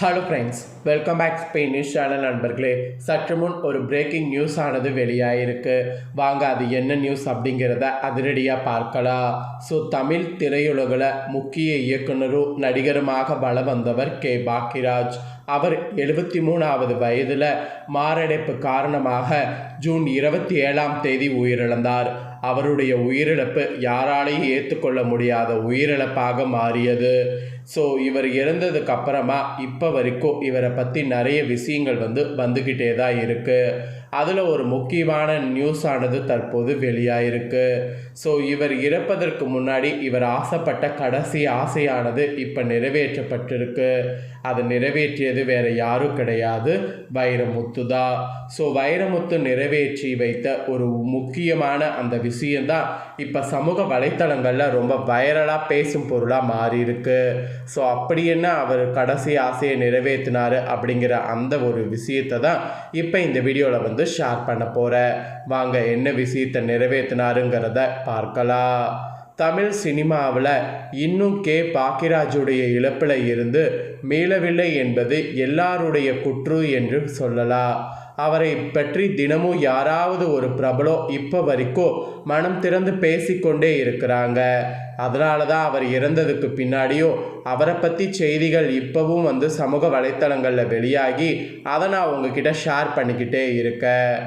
Hello friends, welcome back Spanish channel நண்பர்களே. சற்று முன் ஒரு பிரேக்கிங் நியூஸ் ஆனது வெளியாயிருக்கு. வாங்க அது என்ன நியூஸ் அப்படிங்கிறத அதிரடியாக பார்க்கலாம். தமிழ் திரையுலகில் முக்கிய இயக்குனரும் நடிகருமாக வலம் வந்தவர் கே பாக்கியராஜ். அவர் 73வது வயதில் மாரடைப்பு காரணமாக ஜூன் 27ஆம் தேதி உயிரிழந்தார். அவருடைய உயிரிழப்பு யாராலையும் ஏற்றுக்கொள்ள முடியாத உயிரிழப்பாக மாறியது. இவர் இறந்ததுக்கு அப்புறமா இப்போ வரைக்கும் இவரை பற்றி நிறைய விஷயங்கள் வந்துக்கிட்டே தான் இருக்குது. அதில் ஒரு முக்கியமான நியூஸ் ஆனது தற்போது வெளியாயிருக்கு. இவர் இறப்பதற்கு முன்னாடி இவர் ஆசைப்பட்ட கடைசி ஆசையானது இப்போ நிறைவேற்றப்பட்டிருக்கு. அது நிறைவேற்றியது வேற யாரும் கிடையாது, வைரமுத்து தான். வைரமுத்து நிறைவேற்றி வைத்த ஒரு முக்கியமான அந்த விஷயந்தான் இப்போ சமூக வலைத்தளங்களில் ரொம்ப வைரலாக பேசும் பொருளாக மாறி இருக்கு. அப்படி என்ன அவர் கடைசி ஆசையை நிறைவேற்றினார் அப்படிங்கிற அந்த ஒரு விஷயத்தை தான் இப்போ இந்த வீடியோவில் ஷேர் பண்ண போகிறேன். வாங்க என்ன விஷயத்தை நிறைவேற்றினாருங்கிறத பார்க்கலாம். தமிழ் சினிமாவில் இன்னும் கே பாக்கியராஜுடைய இழப்பில் இருந்து மீளவில்லை என்பது எல்லாருடைய குற்று என்று சொல்லலாம். அவரை பற்றி தினமும் யாராவது ஒரு பிரபலம் இப்போ வரைக்கும் மனம் திறந்து பேசிக்கொண்டே இருக்கிறாங்க. அதனால தான் அவர் இறந்ததுக்கு பின்னாடியும் அவரை பற்றி செய்திகள் இப்போவும் சமூக வலைத்தளங்களில் வெளியாகி அதை நான் உங்ககிட்ட ஷேர் பண்ணிக்கிட்டே இருக்கேன்.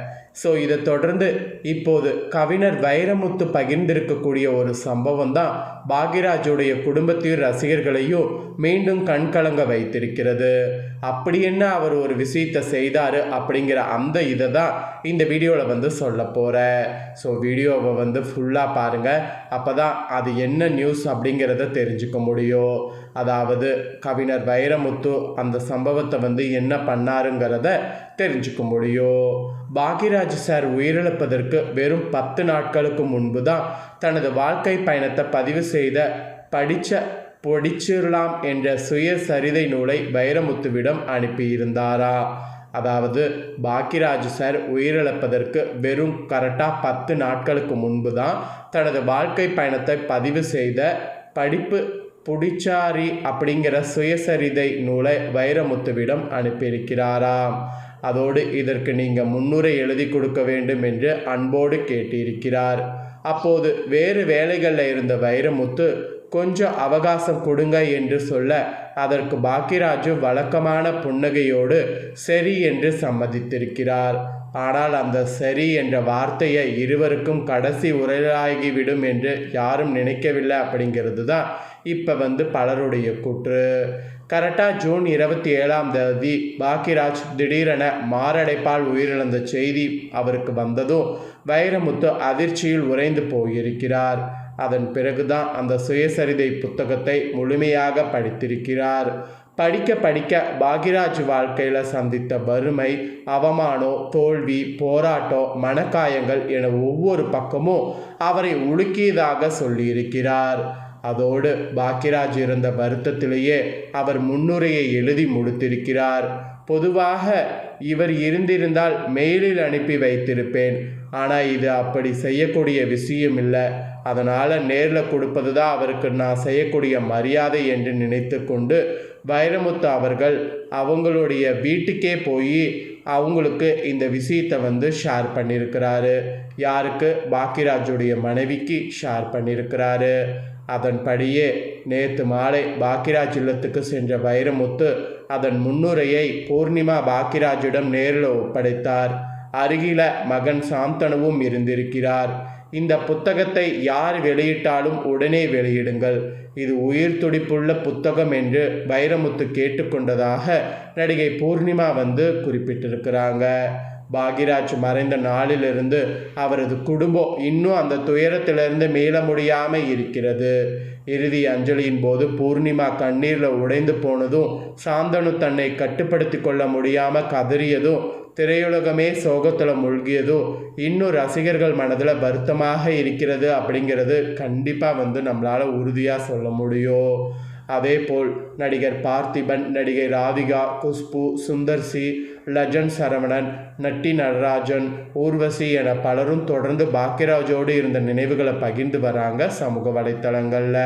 இதை தொடர்ந்து இப்போது கவிஞர் வைரமுத்து பகிர்ந்திருக்கக்கூடிய ஒரு சம்பவம் தான் பாக்கியராஜுடைய குடும்பத்தையும் ரசிகர்களையும் மீண்டும் கண்கலங்க வைத்திருக்கிறது. அப்படி என்ன அவர் ஒரு விஷயத்தை செய்தார் அப்படிங்கிற அந்த இதை தான் இந்த வீடியோவில் சொல்ல போகிறேன். வீடியோவை ஃபுல்லாக பாருங்கள். அப்போ தான் அது என்ன நியூஸ் அப்படிங்கிறத தெரிஞ்சுக்க முடியும். அதாவது கவிஞர் வைரமுத்து அந்த சம்பவத்தை என்ன பண்ணாருங்கிறத தெரிஞ்சுக்க முடியும். பாக்கியராஜ் சார் உயிரிழப்பதற்கு வெறும் 10 நாட்களுக்கு முன்பு தான் தனது வாழ்க்கை பயணத்தை பதிவு செய்த படிச்சிடலாம் என்ற சுயசரிதை நூலை வைரமுத்துவிடம் அனுப்பியிருந்தாரா. அதாவது பாக்கியராஜ் சார் உயிரிழப்பதற்கு வெறும் கரெக்டாக 10 நாட்களுக்கு முன்பு தான் தனது வாழ்க்கை பயணத்தை பதிவு செய்த படிப்பு புடிச்சாரி அப்படிங்கிற சுயசரிதை நூலை வைரமுத்துவிடம் அனுப்பியிருக்கிறாராம். அதோடு இதற்கு நீங்கள் முன்னுரை எழுதி கொடுக்க வேண்டும் என்று அன்போடு கேட்டிருக்கிறார். அப்போது வேறு வேலைகளில் இருந்த வைரமுத்து கொஞ்சம் அவகாசம் கொடுங்க என்று சொல்ல அதற்கு பாக்கியராஜு வழக்கமான புன்னகையோடு சரி என்று சம்மதித்திருக்கிறார். ஆனால் அந்த சரி என்ற வார்த்தையை இருவருக்கும் கடைசி உரையாகிவிடும் என்று யாரும் நினைக்கவில்லை அப்படிங்கிறது தான் இப்போ பலருடைய கூற்று. கரெக்டாக ஜூன் 27ஆம் தேதி பாக்கியராஜ் திடீரென மாரடைப்பால் உயிரிழந்த செய்தி அவருக்கு வந்ததும் வைரமுத்து அதிர்ச்சியில் உறைந்து போயிருக்கிறார். அதன் பிறகுதான் அந்த சுயசரிதை புத்தகத்தை முழுமையாக படித்திருக்கிறார். படிக்க பாக்கியராஜ் வாழ்க்கையில் சந்தித்த வறுமை, அவமானம், தோல்வி, போராட்டம், மனக்காயங்கள் என ஒவ்வொரு பக்கமும் அவரை உலுக்கியதாக சொல்லியிருக்கிறார். அதோடு பாக்கியராஜ் இருந்த வருத்தத்திலேயே அவர் முன்னுரையை எழுதி முடித்திருக்கிறார். பொதுவாக இவர் இருந்திருந்தால் மெயிலில் அனுப்பி வைத்திருப்பேன், ஆனால் இது அப்படி செய்யக்கூடிய விஷயம் இல்லை. அதனால் நேரில் கொடுப்பது தான் அவருக்கு நான் செய்யக்கூடிய மரியாதை என்று நினைத்து கொண்டு வைரமுத்து அவர்கள் அவங்களுடைய வீட்டுக்கே போய் அவங்களுக்கு இந்த விஷயத்தை ஷேர் பண்ணியிருக்கிறாரு. யாருக்கு? பாக்கியராஜுடைய மனைவிக்கு ஷேர் பண்ணியிருக்கிறாரு. அதன்படியே நேற்று மாலை பாக்கியராஜ் இல்லத்துக்கு சென்ற வைரமுத்து அதன் முன்னுரையை பூர்ணிமா பாக்கியராஜிடம் நேரில் ஒப்படைத்தார். அருகில மகன் சாந்தனுவும் இருந்திருக்கிறார். இந்த புத்தகத்தை யார் வெளியிட்டாலும் உடனே வெளியிடுங்கள், இது உயிர் துடிப்புள்ள புத்தகம் என்று வைரமுத்து கேட்டுக்கொண்டதாக நடிகை பூர்ணிமா குறிப்பிட்டிருக்கிறாங்க. பாக்கியராஜ் மறைந்த நாளிலிருந்து அவரது குடும்பம் இன்னும் அந்த துயரத்திலிருந்து மீள முடியாமல் இருக்கிறது. இறுதி அஞ்சலியின் போது பூர்ணிமா கண்ணீரில் உடைந்து போனதும், சாந்தனு தன்னை கட்டுப்படுத்தி கொள்ள முடியாமல் கதறியதும், திரையுலகமே சோகத்தில் மூழ்கியதும் இன்னும் ரசிகர்கள் மனதில் வருத்தமாக இருக்கிறது அப்படிங்கிறது கண்டிப்பாக நம்மளால் உறுதியாக சொல்ல முடியும். அதேபோல் நடிகர் பார்த்திபன், நடிகை ராதிகா, குஷ்பு, சுந்தர்சி, லஜன் சரவணன், நட்டி நடராஜன், ஊர்வசி என பலரும் தொடர்ந்து பாக்கியராஜோடு இருந்த நினைவுகளை பகிர்ந்து வராங்க சமூக வலைத்தளங்களில்.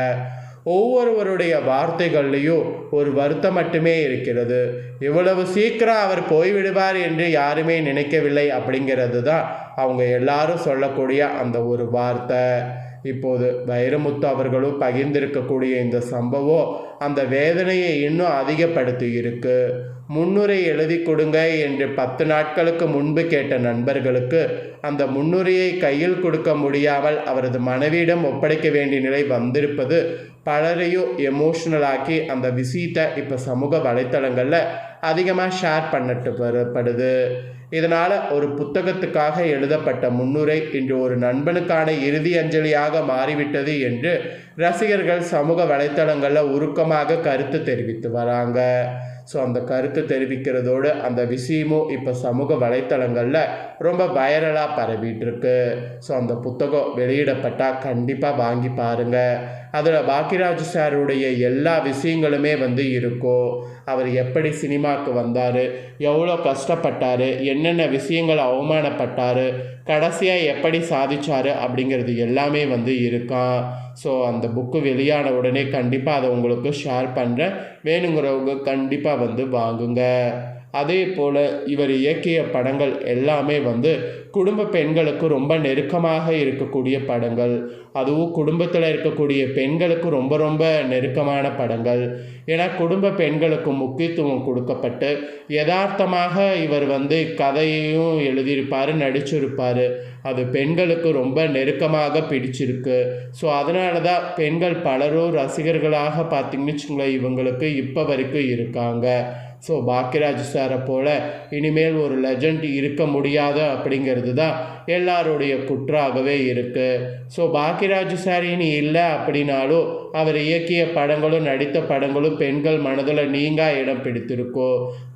ஒவ்வொருவருடைய வார்த்தைகள்லையும் ஒரு வருத்தம் மட்டுமே இருக்கிறது. இவ்வளவு சீக்கிரம் அவர் போய்விடுவார் என்று யாருமே நினைக்கவில்லை அப்படிங்கிறது தான் அவங்க எல்லாரும் சொல்லக்கூடிய அந்த ஒரு வார்த்தை. இப்போது வைரமுத்து அவர்களும் பகிர்ந்திருக்கக்கூடிய இந்த சம்பவம் அந்த வேதனையை இன்னும் அதிகப்படுத்தி இருக்கு. முன்னுரை எழுதி கொடுங்க என்று 10 நாட்களுக்கு முன்பு கேட்ட நண்பர்களுக்கு அந்த முன்னுரையை கையில் கொடுக்க முடியாமல் அவரது மனைவியிடம் ஒப்படைக்க வேண்டிய நிலை வந்திருப்பது பலரையும் எமோஷ்னலாக்கி அந்த விஷயத்தை இப்போ சமூக வலைத்தளங்களில் அதிகமாக ஷேர் பண்ணிட்டு வரப்படுது. இதனால் ஒரு புத்தகத்துக்காக எழுதப்பட்ட முன்னுரை இன்று ஒரு நண்பனுக்கான இறுதி அஞ்சலியாக மாறிவிட்டது என்று ரசிகர்கள் சமூக வலைத்தளங்களில் உருக்கமாக கருத்து தெரிவித்து வராங்க. ஸோ அந்த கருத்து தெரிவிக்கிறதோடு அந்த விஷயமும் இப்போ சமூக வலைத்தளங்களில் ரொம்ப வைரலாக பரவிட்டுருக்கு. ஸோ அந்த புத்தகம் வெளியிடப்பட்டால் கண்டிப்பாக வாங்கி பாருங்கள். அதில் பாக்கியராஜ் சாருடைய எல்லா விஷயங்களுமே இருக்கும். அவர் எப்படி சினிமாவுக்கு வந்தார், எவ்வளோ கஷ்டப்பட்டார், என்னென்ன விஷயங்கள் அவமானப்பட்டார், கடைசியாக எப்படி சாதிச்சார் அப்படிங்கிறது எல்லாமே இருக்கான். ஸோ அந்த புக்கு வெளியான உடனே கண்டிப்பாக அதை உங்களுக்கு ஷேர் பண்ணுறேன். வேணுங்கிறவங்க கண்டிப்பாக வாங்குங்க. அதே போல் இவர் இயக்கிய படங்கள் எல்லாமே குடும்ப பெண்களுக்கு ரொம்ப நெருக்கமாக இருக்கக்கூடிய படங்கள். அதுவும் குடும்பத்தில் இருக்கக்கூடிய பெண்களுக்கு ரொம்ப ரொம்ப நெருக்கமான படங்கள். ஏன்னா குடும்ப பெண்களுக்கு முக்கியத்துவம் கொடுக்கப்பட்டு யதார்த்தமாக இவர் கதையையும் எழுதியிருப்பார், நடிச்சிருப்பார். அது பெண்களுக்கு ரொம்ப நெருக்கமாக பிடிச்சிருக்கு. ஸோ அதனால தான் பெண்கள் பலரும் ரசிகர்களாக பார்த்திங்கன்னு வச்சுங்களேன் இவங்களுக்கு இப்போ வரைக்கும் இருக்காங்க. ஸோ பாக்கியராஜ் சாரை போல் இனிமேல் ஒரு லெஜண்ட் இருக்க முடியாது அப்படிங்கிறது தான் எல்லாருடைய குற்றாகவே இருக்குது. ஸோ பாக்கியராஜ் சார் இனி இல்லை அப்படின்னாலும் அவர் இயக்கிய படங்களும் நடித்த படங்களும் பெண்கள் மனதில் நீங்கா இடம் பிடித்திருக்கோ.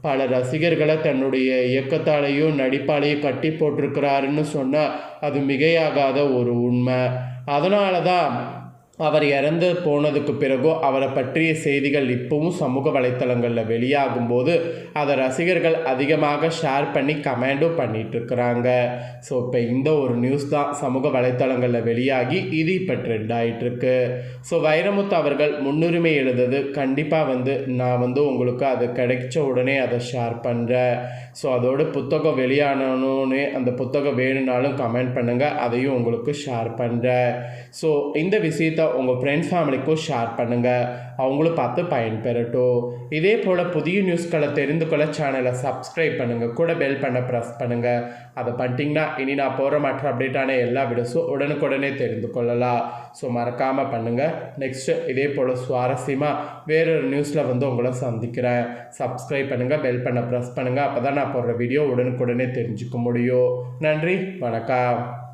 பல ரசிகர்களை தன்னுடைய இயக்கத்தாலேயும் நடிப்பாலேயும் கட்டி போட்டிருக்கிறாருன்னு சொன்னால் அது மிகையாகாத ஒரு உண்மை. அதனால தான் அவர் இறந்து போனதுக்கு பிறகும் அவரை பற்றிய செய்திகள் இப்பவும் சமூக வலைத்தளங்களில் வெளியாகும்போது அதை ரசிகர்கள் அதிகமாக ஷேர் பண்ணி கமெண்டும் பண்ணிகிட்ருக்குறாங்க. ஸோ இப்போ இந்த ஒரு நியூஸ் தான் சமூக வலைத்தளங்களில் வெளியாகி இது இப்போ ட்ரெண்ட் ஆகிட்டுருக்கு. ஸோ வைரமுத்து அவர்கள் முன்னுரிமை எழுதுது கண்டிப்பாக நான் உங்களுக்கு அது கிடைச்ச உடனே அதை ஷேர் பண்ணுறேன். ஸோ அதோட புத்தகம் வெளியானோன்னே அந்த புத்தகம் வேணும்னாலும் கமெண்ட் பண்ணுங்கள், அதையும் உங்களுக்கு ஷேர் பண்ணுறேன். ஸோ இந்த விஷயத்தை உங்கள் ஃப்ரெண்ட்ஸ் ஃபேமிலிக்கும் ஷேர் பண்ணுங்கள், அவங்களும் பார்த்து பயன்பெறட்டும். இதே போல் புதிய நியூஸ்களை தெரிந்து கொள்ள சேனலை சப்ஸ்கிரைப் பண்ணுங்கள், கூட பெல் பண்ண ப்ரெஸ் பண்ணுங்கள். அதை பண்ணிட்டீங்கன்னா இனி நான் போகிற மற்ற அப்டேட்டான எல்லா வீடியோஸும் உடனுக்குடனே தெரிந்து கொள்ளலாம். ஸோ மறக்காமல் பண்ணுங்கள். நெக்ஸ்ட்டு இதே போல் சுவாரஸ்யமாக வேறொரு நியூஸில் உங்களை சந்திக்கிறேன். சப்ஸ்கிரைப் பண்ணுங்கள், பெல் பண்ண ப்ரெஸ் பண்ணுங்கள். அப்போ தான் நான் போடுற வீடியோ உடனுக்குடனே தெரிஞ்சுக்க முடியும். நன்றி, வணக்கம்.